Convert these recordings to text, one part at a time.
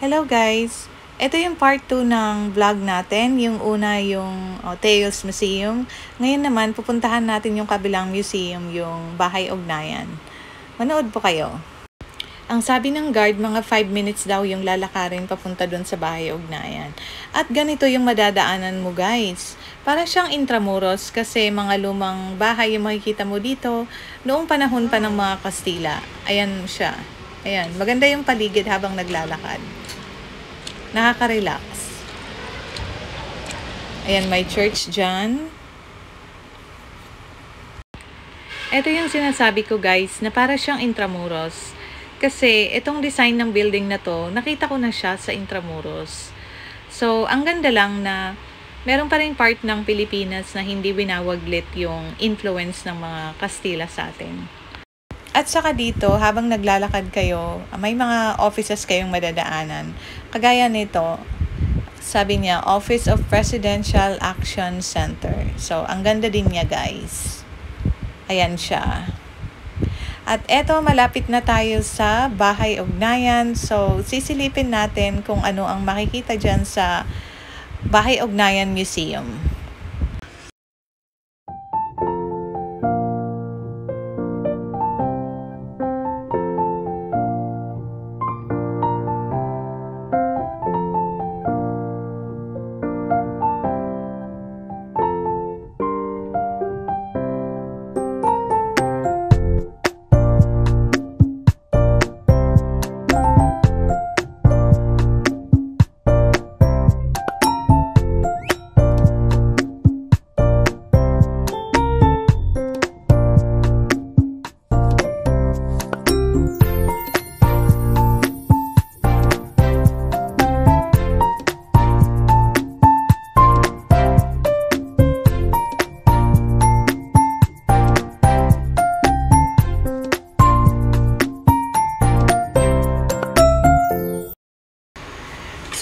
Hello guys! Ito yung part 2 ng vlog natin. Yung una yung Teos Museum. Ngayon naman pupuntahan natin yung kabilang museum, yung Bahay Ugnayan. Manood po kayo. Ang sabi ng guard, mga 5 minutes daw yung lalakarin papunta dun sa Bahay Ugnayan. At ganito yung madadaanan mo guys. Para siyang Intramuros kasi mga lumang bahay yung makikita mo dito noong panahon pa ng mga Kastila. Ayan siya. Ayan, maganda yung paligid habang naglalakad. Nakaka-relax. Ayan, may church dyan. Ito yung sinasabi ko guys, na para siyang Intramuros. Kasi itong design ng building na to, nakita ko na siya sa Intramuros. So, ang ganda lang na meron pa rin part ng Pilipinas na hindi winawaglit yung influence ng mga Kastila sa atin. At saka dito, habang naglalakad kayo, may mga offices kayong madadaanan. Kagaya nito, sabi niya, Office of Presidential Action Center. So, ang ganda din niya guys. Ayan siya. At eto, malapit na tayo sa Bahay Ugnayan. So, sisilipin natin kung ano ang makikita dyan sa Bahay Ugnayan Museum.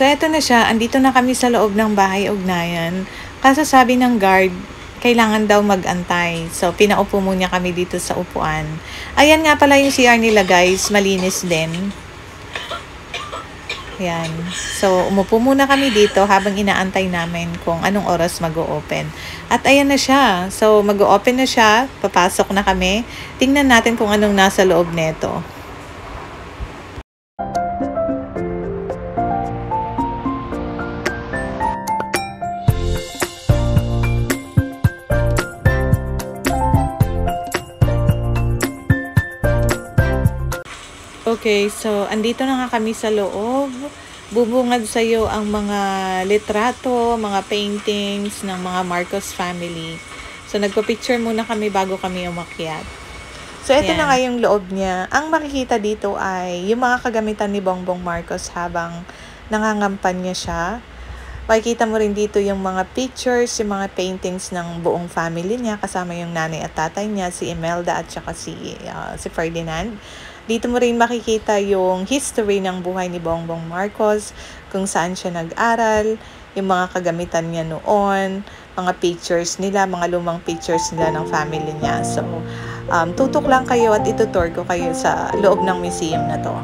So, eto na siya. Andito na kami sa loob ng Bahay Ugnayan. Kaso sabi ng guard, kailangan daw mag-antay. So, pinaupo muna kami dito sa upuan. Ayan nga pala yung CR nila guys. Malinis din. Ayan. So, umupo muna kami dito habang inaantay namin kung anong oras mag-o-open. At ayan na siya. So, mag-o-open na siya. Papasok na kami. Tingnan natin kung anong nasa loob neto. Okay, so andito na nga kami sa loob. Bubungad sa iyo ang mga litrato, mga paintings ng mga Marcos family. So nagpa-picture muna kami bago kami umakyat. So ito na nga yung loob niya. Ang makikita dito ay yung mga kagamitan ni Bongbong Marcos habang nangangampan niya siya. Makikita mo rin dito yung mga pictures, yung mga paintings ng buong family niya kasama yung nanay at tatay niya, si Imelda at saka si Ferdinand. Dito mo rin makikita yung history ng buhay ni Bongbong Marcos, kung saan siya nag-aral, yung mga kagamitan niya noon, mga pictures nila, mga lumang pictures nila ng family niya. So, tutok lang kayo at itutour ko kayo sa loob ng museum na to.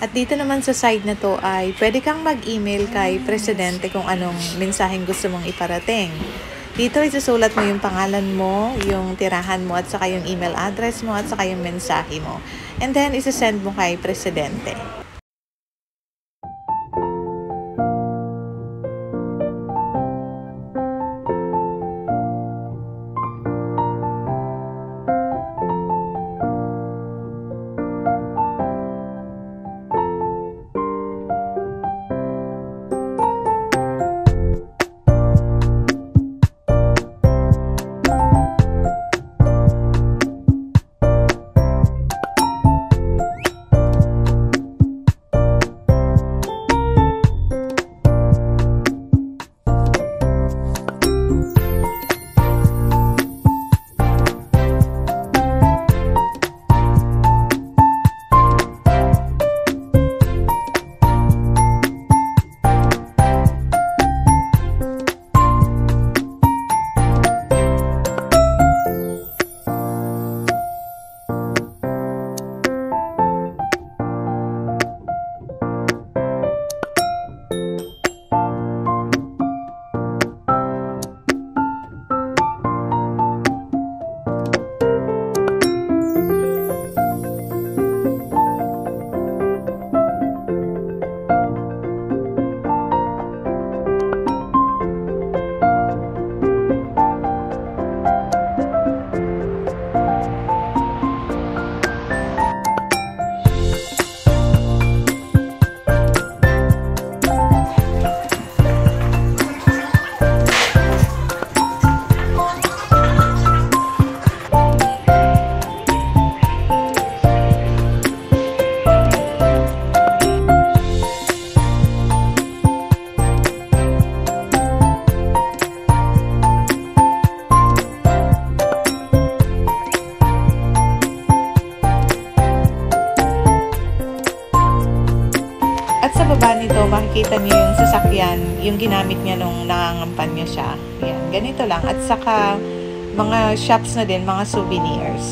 At dito naman sa side na to ay pwede kang mag-email kay Presidente kung anong mensaheng gusto mong iparating. Dito isusulat mo yung pangalan mo, yung tirahan mo, at saka yung email address mo, at saka yung mensahe mo. And then, isasend mo kay Presidente. At sa baba nito, makikita niyo yung sasakyan, yung ginamit niya nung nangangampanya siya. Yan, ganito lang. At saka, mga shops na din, mga souvenirs.